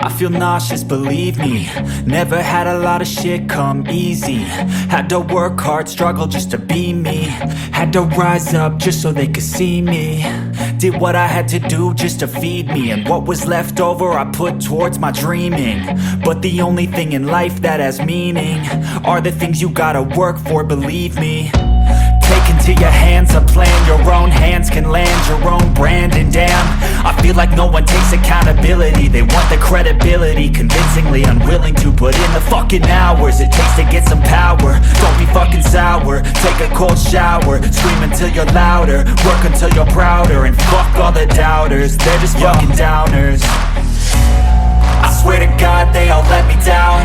I feel nauseous, believe me. Never had a lot of shit come easy. Had to work hard, struggle just to be me. Had to rise up just so they could see me. Did what I had to do just to feed me. And what was left over I put towards my dreaming. But the only thing in life that has meaning are the things you gotta work for, believe me. Take into your hands a plan. Your own hands can land your own brand. And damn, I feel like no one takes accountability. They want the credibility, convincingly unwilling to put in the fucking hours it takes to get some power. Don't be fucking sour, take a cold shower. Scream until you're louder, work until you're prouder. And fuck all the doubters, they're just fucking downers. I swear to God they all let me down.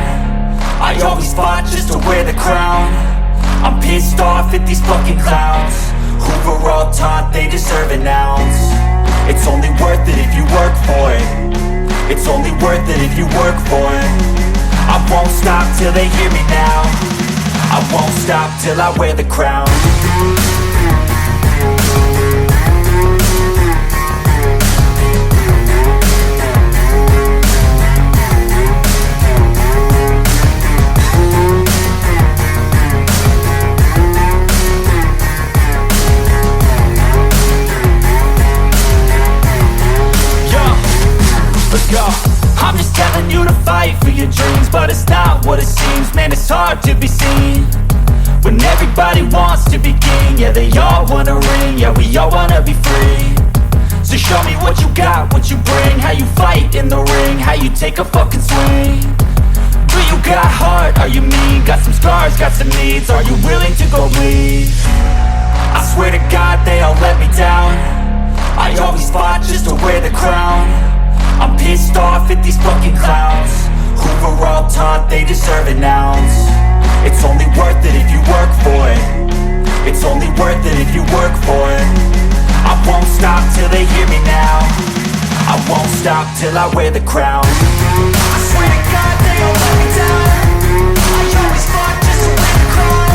I always fought just to wear the crown. I'm pissed off at these fucking clowns who were all taught they deserve an ounce. It's only worth it if you work for it. It's only worth it if you work for it. I won't stop till they hear me now. I won't stop till I wear the crown. I'm just telling you to fight for your dreams, but it's not what it seems. Man, it's hard to be seen when everybody wants to be king. Yeah, they all wanna ring, yeah, we all wanna be free. So show me what you got, what you bring, how you fight in the ring, how you take a fucking swing. Do you got heart, are you mean? Got some scars, got some needs, are you willing to go bleed? I swear to God they all let me down. I always fought just to wear the crown. I'm pissed off at these fucking clowns who were all taught they deserve an ounce. It's only worth it if you work for it. It's only worth it if you work for it. I won't stop till they hear me now. I won't stop till I wear the crown. I swear to God they all let me down. I always fought just to wear the crown.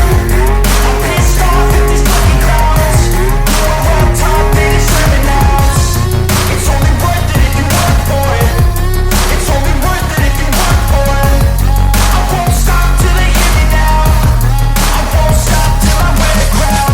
I'm pissed off at these fucking clowns who were all taught they deserve an ounce. It's only worth it if you work for it. It's only worth it if you work for it. I won't stop till they hear me now. I won't stop till I wear the crown.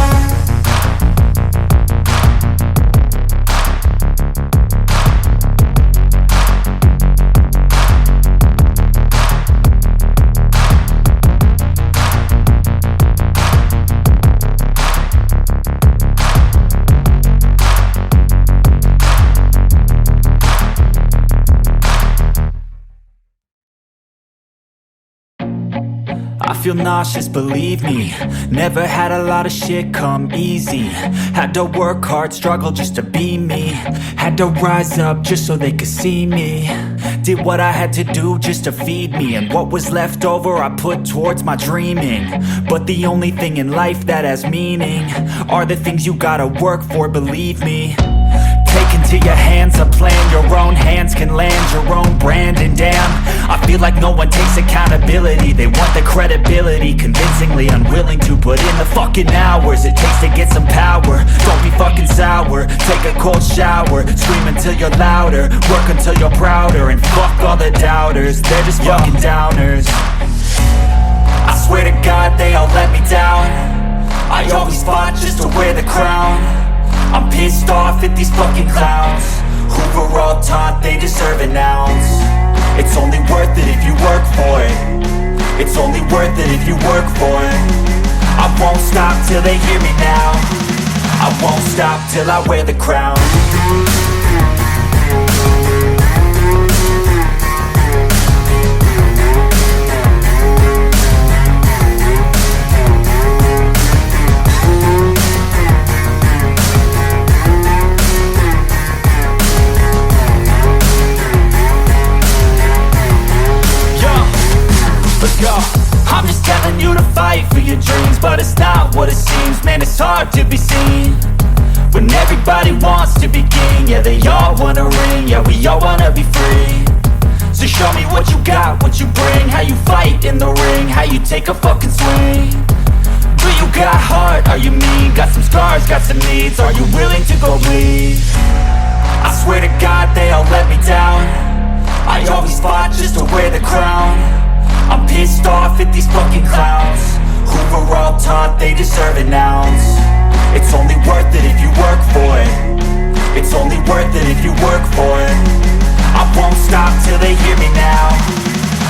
I feel nauseous, believe me. Never had a lot of shit come easy. Had to work hard, struggle just to be me. Had to rise up just so they could see me. Did what I had to do just to feed me. And what was left over I put towards my dreaming. But the only thing in life that has meaning are the things you gotta work for, believe me. Take into your hands a plan. Your own hands can land your own brand. And damn, I feel like no one takes accountability. They want the credibility, convincingly unwilling to put in the fucking hours it takes to get some power. Don't be fucking sour, take a cold shower. Scream until you're louder, work until you're prouder. And fuck all the doubters, they're just fucking downers. I swear to God they all let me down. I always fought just to wear the crown. I'm pissed off at these fucking clowns who were all taught they deserve an ounce. It's only worth it if you work for it. It's only worth it if you work for it. I won't stop till they hear me now. I won't stop till I wear the crown. I'm just telling you to fight for your dreams, but it's not what it seems. Man, it's hard to be seen when everybody wants to be king. Yeah, they all wanna ring, yeah, we all wanna be free. So show me what you got, what you bring, how you fight in the ring, how you take a fucking swing. Do you got heart, are you mean? Got some scars, got some needs, are you willing to go bleed? I swear to God they all let me down. I always fought pissed off at these fucking clowns who were all taught they deserve an ounce. It's only worth it if you work for it. It's only worth it if you work for it. I won't stop till they hear me now.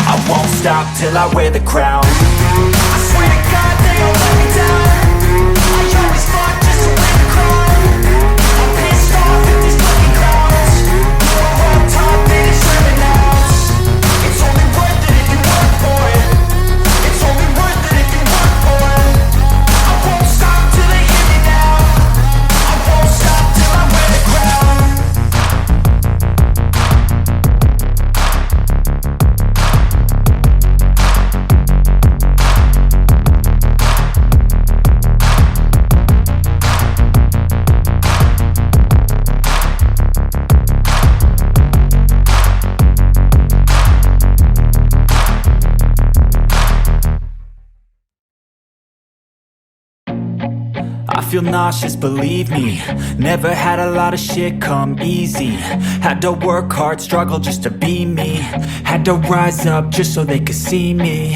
I won't stop till I wear the crown. I swear to God they all let me down. I always fought just to win the crown. I'm pissed off at these fucking clowns who are all taught they deserve an ounce. It's only worth it if you work for it. It's only worth it if you work for it. I won't stop till they hear me now. I won't stop till I wear the crown. I feel nauseous, believe me. Never had a lot of shit come easy. Had to work hard, struggle just to be me. Had to rise up just so they could see me.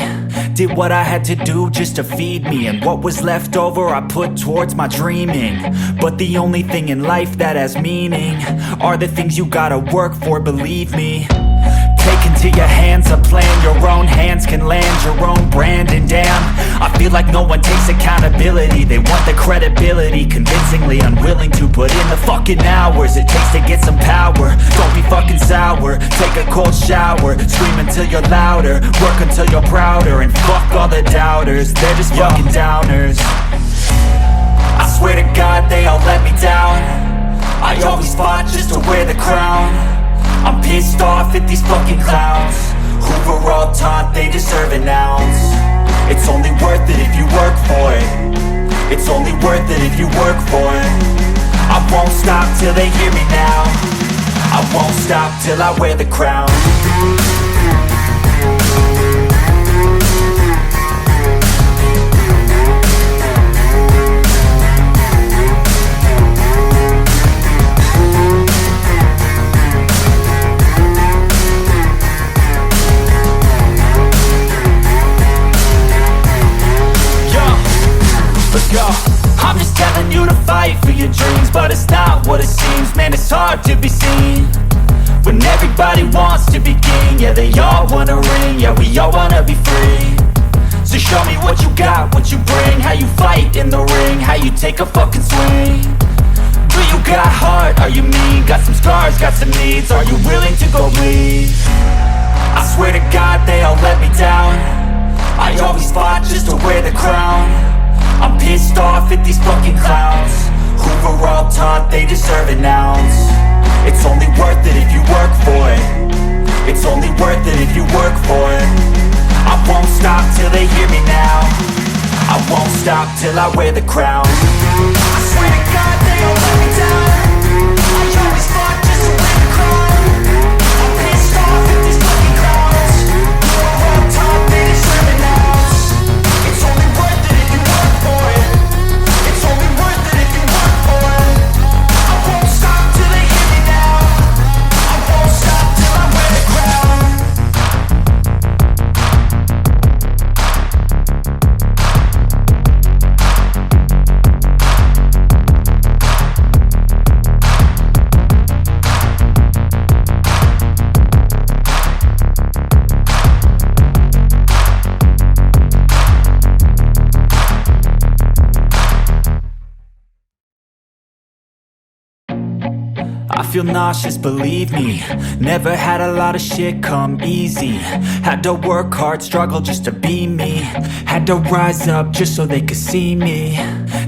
Did what I had to do just to feed me. And what was left over I put towards my dreaming. But the only thing in life that has meaning are the things you gotta work for, believe me. Take into your hands a plan. Your own hands can land your own brand. And damn, I feel like no one takes accountability. They want the credibility, convincingly unwilling to put in the fucking hours it takes to get some power. Don't be fucking sour, take a cold shower. Scream until you're louder, work until you're prouder. And fuck all the doubters, they're just fucking downers. I swear to God they all let me down. I always fought just to wear the crown. I'm pissed off at these fucking clowns who were all taught they deserve an ounce. It's only worth it if you work for it. It's only worth it if you work for it. I won't stop till they hear me now. I won't stop till I wear the crown. Let's go. I'm just telling you to fight for your dreams, but it's not what it seems. Man, it's hard to be seen when everybody wants to be king. Yeah, they all wanna ring. Yeah, we all wanna be free. So show me what you got, what you bring. How you fight in the ring, how you take a fucking swing. Do you got heart? Are you mean? Got some scars, got some needs. Are you willing to go bleed? I swear to God they all let me down. I always fought just to wear the crown. I'm pissed off at these fucking clowns who were all taught they deserve an ounce. It's only worth it if you work for it. It's only worth it if you work for it. I won't stop till they hear me now. I won't stop till I wear the crown. I swear to God they all let me down. I always fought just to win the crown. I'm pissed off at these fucking clowns who were all taught they deserve an ounce. It's only worth it if you work for it. It's only worth it if you work for it. I won't stop till they hear me now. I won't stop till I wear the crown. I feel nauseous, believe me. Never had a lot of shit come easy. Had to work hard, struggle just to be me. Had to rise up just so they could see me.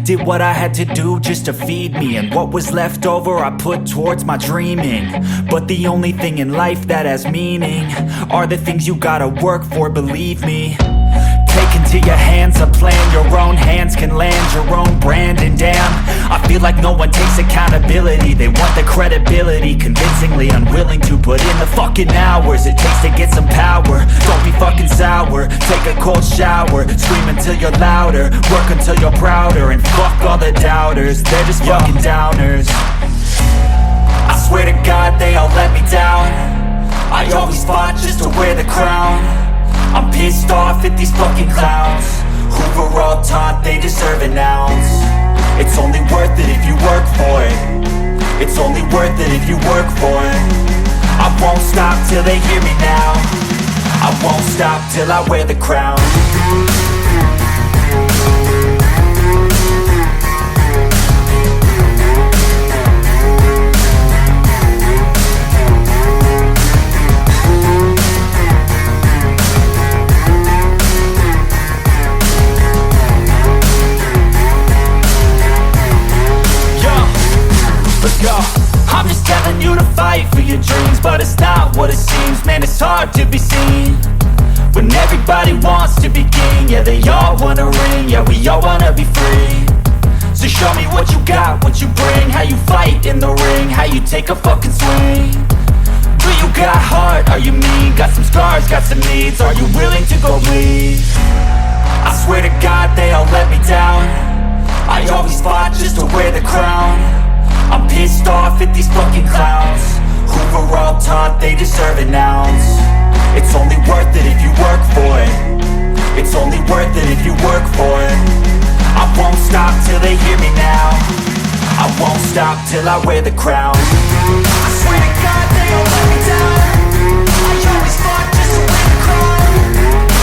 Did what I had to do just to feed me. And what was left over I put towards my dreaming. But the only thing in life that has meaning are the things you gotta work for, believe me. Take into your hands a plan. Your own hands can land your own brand. And damn, I feel like no one takes accountability. They want the credibility, convincingly unwilling to put in the fucking hours it takes to get some power. Don't be fucking sour, take a cold shower. Scream until you're louder, work until you're prouder. And fuck all the doubters, they're just fucking downers. I swear to God they all let me down. I always fought just to wear the crown. I'm pissed off at these fucking clowns who were all taught they deserve an ounce. It's only worth it if you work for it. It's only worth it if you work for it. I won't stop till they hear me now. I won't stop till I wear the crown. Let's go. I'm just telling you to fight for your dreams, but it's not what it seems. Man, it's hard to be seen when everybody wants to be king. Yeah, they all wanna ring. Yeah, we all wanna be free. So show me what you got, what you bring, how you fight in the ring, how you take a fucking swing. Do you got heart? Are you mean? Got some scars, got some needs. Are you willing to go bleed? I swear to God they all let me down. I always fought just to wear the crown. I'm pissed off at these fucking clowns who were all taught they deserve an ounce. It's only worth it if you work for it. It's only worth it if you work for it. I won't stop till they hear me now. I won't stop till I wear the crown. I swear to God they all let me down. I always fought just to wear the crown.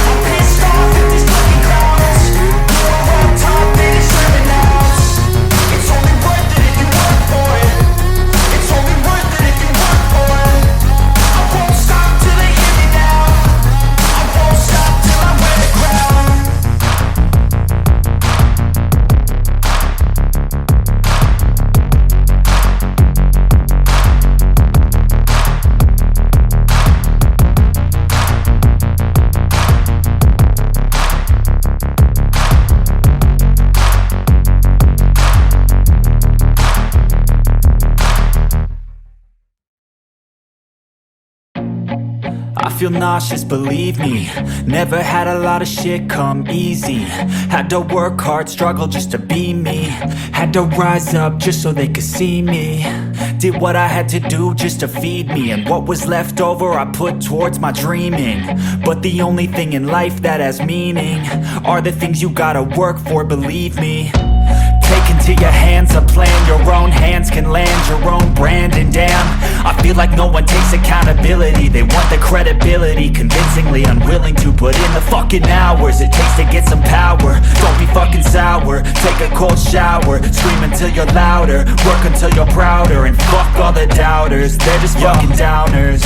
I'm pissed off at these fucking clowns who were all taught they deserve an ounce. It's only worth it if you work for it. It's only worth it if you work for it. I won't stop till they hear me now. I won't stop till I wear the crown. I feel nauseous, believe me. Never had a lot of shit come easy. Had to work hard, struggle just to be me. Had to rise up just so they could see me. Did what I had to do just to feed me. And what was left over I put towards my dreaming. But the only thing in life that has meaning are the things you gotta work for, believe me. Take into your hands a plan. Your own hands can land your own brand. And damn, I feel like no one takes accountability. They want the credibility, convincingly unwilling to put in the fucking hours it takes to get some power. Don't be fucking sour, take a cold shower. Scream until you're louder, work until you're prouder. And fuck all the doubters, they're just fucking downers.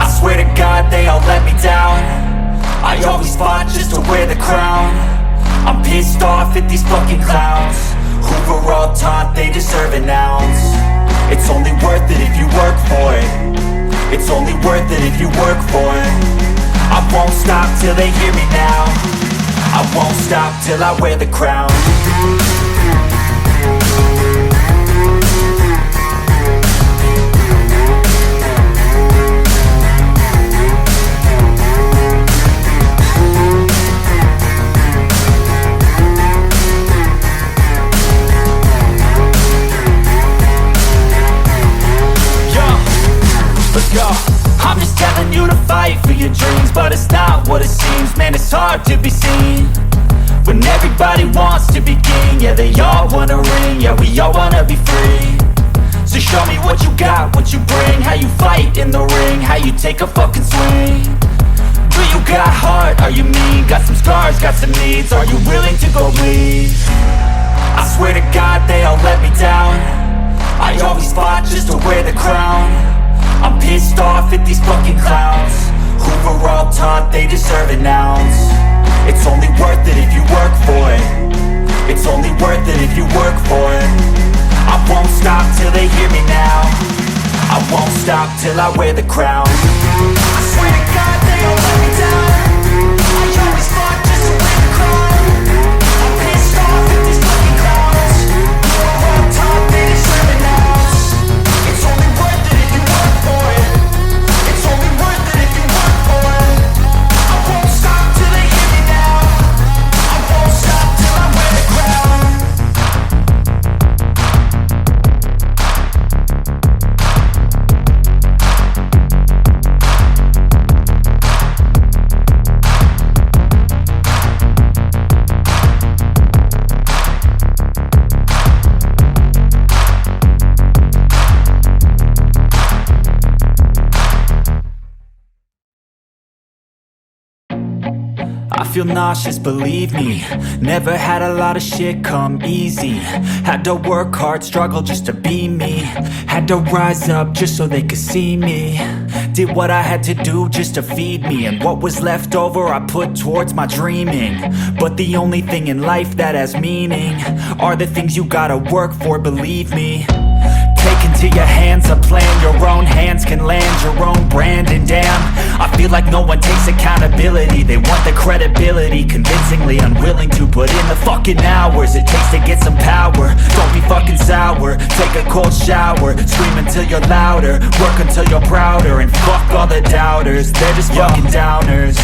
I swear to God they all let me down. I always fought just to wear the crown. I'm pissed off at these fucking clowns who were all taught they deserve an ounce. It's only worth it if you work for it. It's only worth it if you work for it. I won't stop till they hear me now. I won't stop till I wear the crown. Let's go. I'm just telling you to fight for your dreams, but it's not what it seems. Man, it's hard to be seen when everybody wants to be king. Yeah, they all wanna ring. Yeah, we all wanna be free. So show me what you got, what you bring, how you fight in the ring, how you take a fucking swing. Do you got heart? Are you mean? Got some scars, got some needs. Are you willing to go bleed? I swear to God they all let me down. I always fought just to wear the crown. I'm pissed off at these fucking clowns who were all taught they deserve an ounce. It's only worth it if you work for it. It's only worth it if you work for it. I won't stop till they hear me now. I won't stop till I wear the crown. I swear to God they all let me down. I always fought just to wear the crown. I'm pissed off at these fucking clowns who were all taught they deserve an ounce. It's only worth it if you work for it. It's only worth it if you work for it. I won't stop till they hear me now. I won't stop till I wear the crown. feel nauseous, believe me. Never had a lot of shit come easy. Had to work hard, struggle just to be me. Had to rise up just so they could see me. Did what I had to do just to feed me. And what was left over I put towards my dreaming. But the only thing in life that has meaning are the things you gotta work for, believe me. Take into your hands a plan, your own hands can land your own brand. And damn, I feel like no one takes accountability. They want the credibility, convincingly unwilling to put in the fucking hours it takes to get some power. Don't be fucking sour, take a cold shower. Scream until you're louder, work until you're prouder. And fuck all the doubters, they're just fucking downers.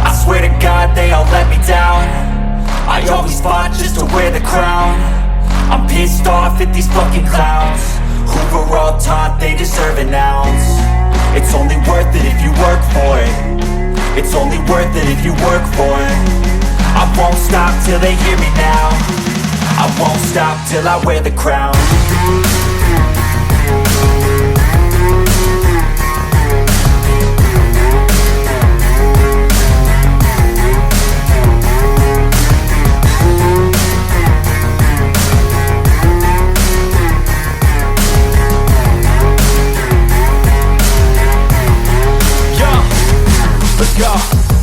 I swear to God they all let me down. I always fought just to wear the crown. I'm pissed off at these fucking clowns who were all taught they deserve an ounce. It's only worth it if you work for it. It's only worth it if you work for it. I won't stop till they hear me now. I won't stop till I wear the crown.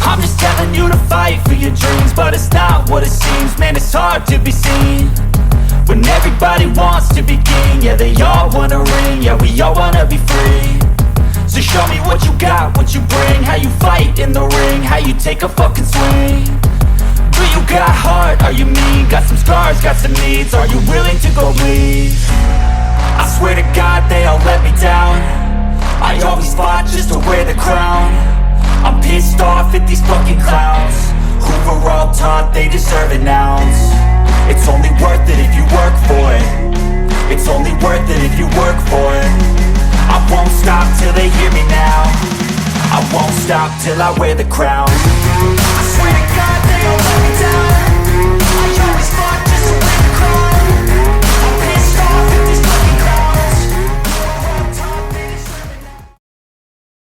I'm just telling you to fight for your dreams, but it's not what it seems. Man, it's hard to be seen when everybody wants to be king. Yeah, they all wanna ring, yeah, we all wanna be free. So show me what you got, what you bring, how you fight in the ring, how you take a fucking swing. Do you got heart, are you mean? Got some scars, got some needs, are you willing to go bleed? I swear to God they all let me down. I always fought just to wear the crown. I'm pissed off at these fucking clowns who were all taught they deserve an ounce. It's only worth it if you work for it. It's only worth it if you work for it. I won't stop till they hear me now. I won't stop till I wear the crown. I swear to God they all let me down.